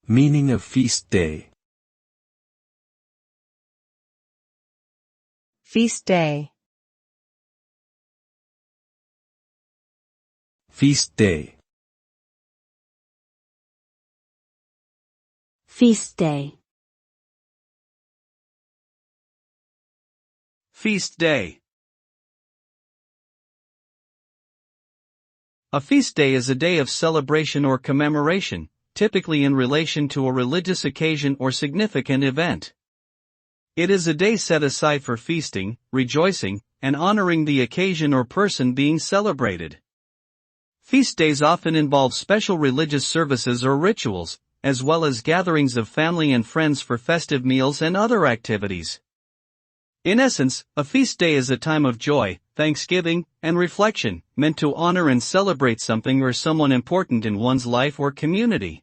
Meaning of feast day. Feast day. Feast day. Feast day. Feast day. A feast day is a day of celebration or commemoration, typically in relation to a religious occasion or significant event. It is a day set aside for feasting, rejoicing, and honoring the occasion or person being celebrated. Feast days often involve special religious services or rituals, as well as gatherings of family and friends for festive meals and other activities. In essence, a feast day is a time of joy, thanksgiving, and reflection, meant to honor and celebrate something or someone important in one's life or community.